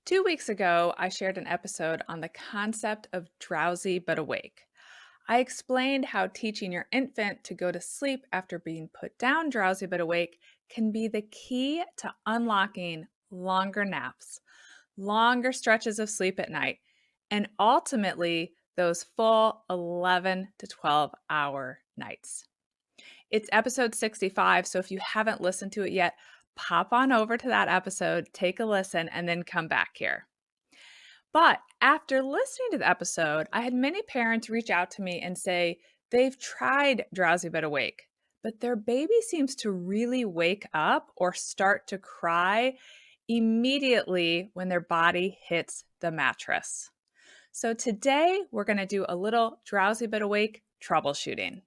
2 weeks ago, I shared an episode on the concept of drowsy but awake. I explained how teaching your infant to go to sleep after being put down drowsy but awake can be the key to unlocking longer naps, longer stretches of sleep at night, and ultimately those full 11 to 12-hour nights. It's episode 65, so if you haven't listened to it yet, pop on over to that episode, take a listen, and then come back here. But after listening to the episode, I had many parents reach out to me and say they've tried drowsy but awake, but their baby seems to really wake up or start to cry immediately when their body hits the mattress. So today we're going to do a little drowsy but awake troubleshooting.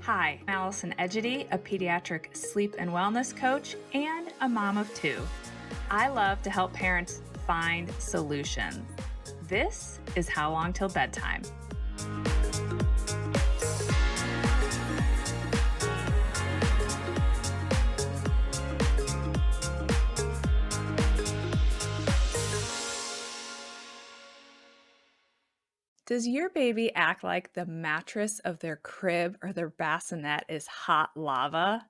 Hi, I'm Allison Edgety, a pediatric sleep and wellness coach and a mom of two. I love to help parents find solutions. This is How Long Till Bedtime. Does your baby act like the mattress of their crib or their bassinet is hot lava?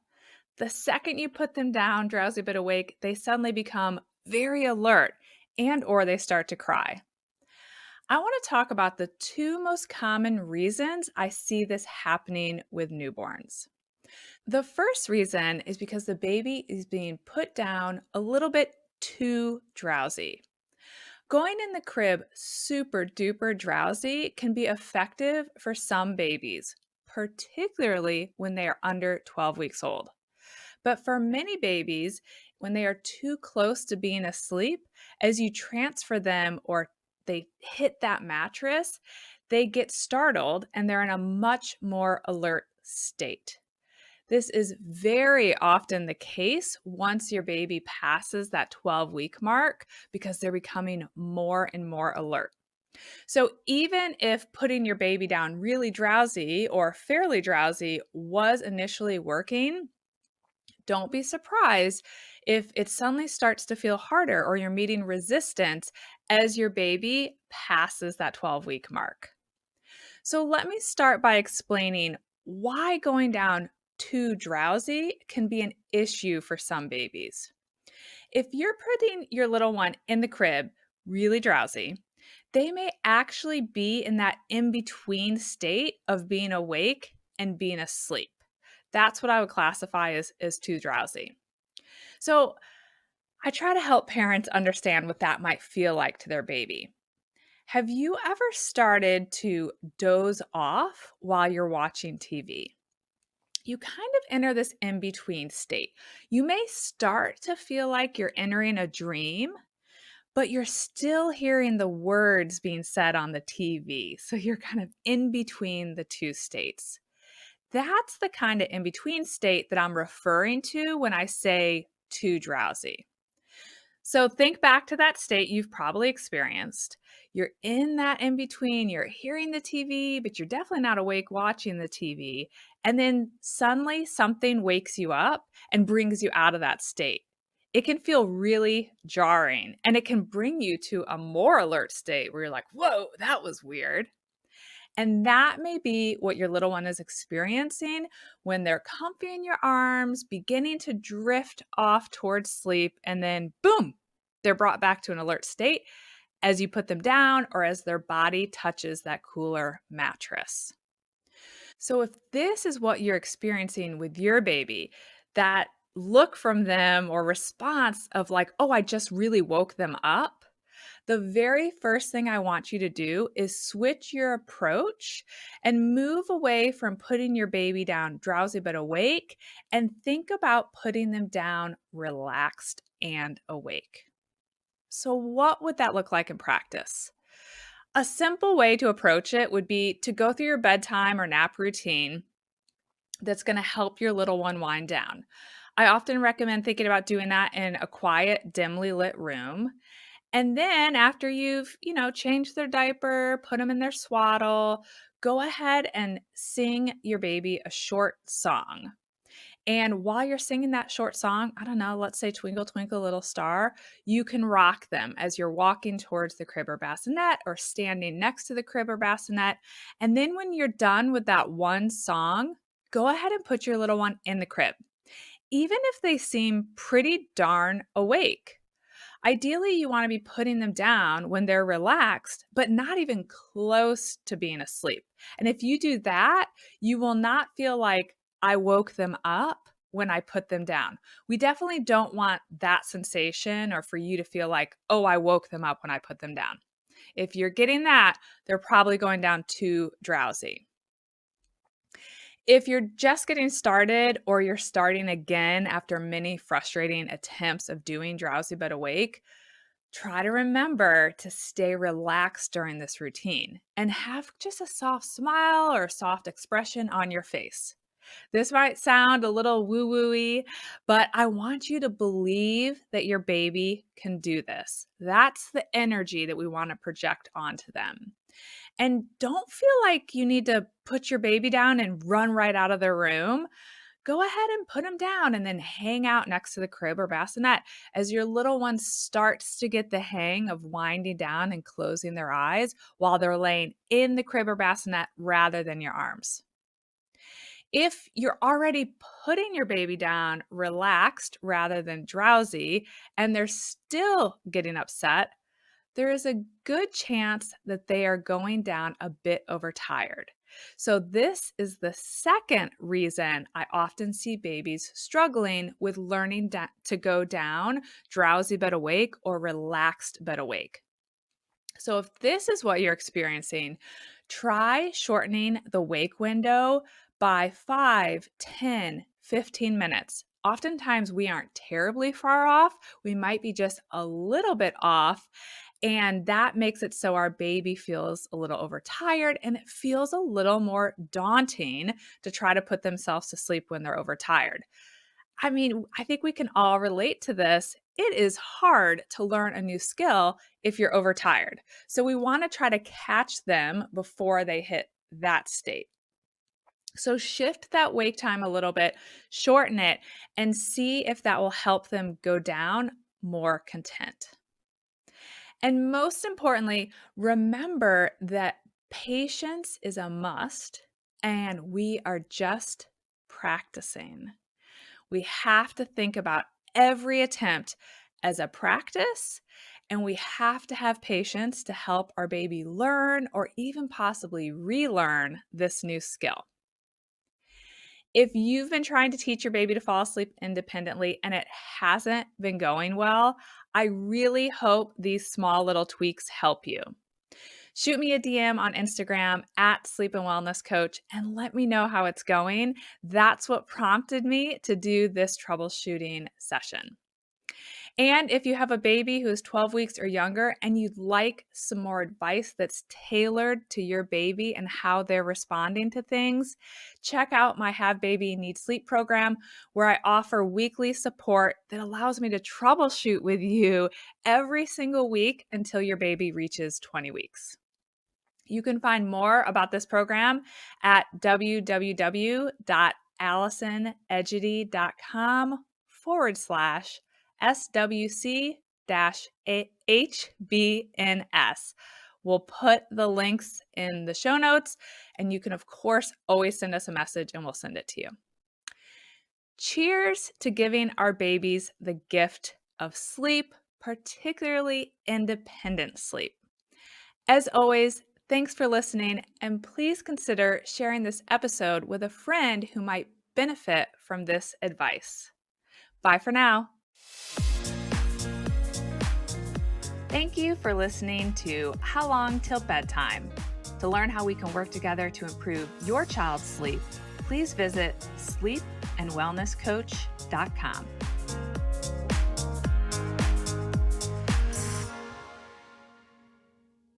The second you put them down, drowsy but awake, they suddenly become very alert and or they start to cry. I want to talk about the two most common reasons I see this happening with newborns. The first reason is because the baby is being put down a little bit too drowsy. Going in the crib super duper drowsy can be effective for some babies, particularly when they are under 12 weeks old. But for many babies, when they are too close to being asleep, as you transfer them or they hit that mattress, they get startled and they're in a much more alert state. This is very often the case once your baby passes that 12-week mark because they're becoming more and more alert. So, even if putting your baby down really drowsy or fairly drowsy was initially working, don't be surprised if it suddenly starts to feel harder or you're meeting resistance as your baby passes that 12-week mark. So, let me start by explaining why going down too drowsy can be an issue for some babies. If you're putting your little one in the crib really drowsy, they may actually be in that in between state of being awake and being asleep. That's what I would classify as too drowsy. So I try to help parents understand what that might feel like to their baby. Have you ever started to doze off while you're watching TV? You kind of enter this in between state. You may start to feel like you're entering a dream, but you're still hearing the words being said on the TV. So you're kind of in between the two states. That's the kind of in between state that I'm referring to when I say too drowsy. So think back to that state you've probably experienced. You're in that in between, you're hearing the TV, but you're definitely not awake watching the TV. And then suddenly something wakes you up and brings you out of that state. It can feel really jarring and it can bring you to a more alert state where you're like, whoa, that was weird. And that may be what your little one is experiencing when they're comfy in your arms, beginning to drift off towards sleep, and then boom, they're brought back to an alert state as you put them down or as their body touches that cooler mattress. So, if this is what you're experiencing with your baby, that look from them or response of like, oh, I just really woke them up, the very first thing I want you to do is switch your approach and move away from putting your baby down drowsy but awake and think about putting them down relaxed and awake. So, what would that look like in practice? A simple way to approach it would be to go through your bedtime or nap routine that's going to help your little one wind down. I often recommend thinking about doing that in a quiet, dimly lit room. And then after you've changed their diaper, put them in their swaddle, go ahead and sing your baby a short song. And while you're singing that short song, I don't know, let's say Twinkle, Twinkle, Little Star, you can rock them as you're walking towards the crib or bassinet or standing next to the crib or bassinet. And then when you're done with that one song, go ahead and put your little one in the crib, even if they seem pretty darn awake. Ideally, you want to be putting them down when they're relaxed, but not even close to being asleep. And if you do that, you will not feel like I woke them up when I put them down. We definitely don't want that sensation or for you to feel like, oh, I woke them up when I put them down. If you're getting that, they're probably going down too drowsy. If you're just getting started or you're starting again after many frustrating attempts of doing Drowsy but Awake, try to remember to stay relaxed during this routine and have just a soft smile or a soft expression on your face. This might sound a little woo-woo-y, but I want you to believe that your baby can do this. That's the energy that we want to project onto them. And don't feel like you need to put your baby down and run right out of their room. Go ahead and put them down and then hang out next to the crib or bassinet as your little one starts to get the hang of winding down and closing their eyes while they're laying in the crib or bassinet rather than your arms. If you're already putting your baby down relaxed rather than drowsy and they're still getting upset, there is a good chance that they are going down a bit overtired. So, this is the second reason I often see babies struggling with learning to go down drowsy but awake or relaxed but awake. So, if this is what you're experiencing, try shortening the wake window by 5, 10, 15 minutes. Oftentimes, we aren't terribly far off. We might be just a little bit off. And that makes it so our baby feels a little overtired and it feels a little more daunting to try to put themselves to sleep when they're overtired. I mean, I think we can all relate to this. It is hard to learn a new skill if you're overtired. So we want to try to catch them before they hit that state. So shift that wake time a little bit, shorten it, and see if that will help them go down more content. And most importantly, remember that patience is a must and we are just practicing. We have to think about every attempt as a practice, and we have to have patience to help our baby learn or even possibly relearn this new skill. If you've been trying to teach your baby to fall asleep independently and it hasn't been going well, I really hope these small little tweaks help you. Shoot me a DM on Instagram at Sleep and Wellness Coach and let me know how it's going. That's what prompted me to do this troubleshooting session. And if you have a baby who's 12 weeks or younger and you'd like some more advice that's tailored to your baby and how they're responding to things, check out my Have Baby Need Sleep program, where I offer weekly support that allows me to troubleshoot with you every single week until your baby reaches 20 weeks. You can find more about this program at www.AllisonEdgedy.com/SWC-HBNS. We'll put the links in the show notes, and you can, of course, always send us a message and we'll send it to you. Cheers to giving our babies the gift of sleep, particularly independent sleep. As always, thanks for listening, and please consider sharing this episode with a friend who might benefit from this advice. Bye for now. Thank you for listening to How Long Till Bedtime. To learn how we can work together to improve your child's sleep, please visit sleepandwellnesscoach.com.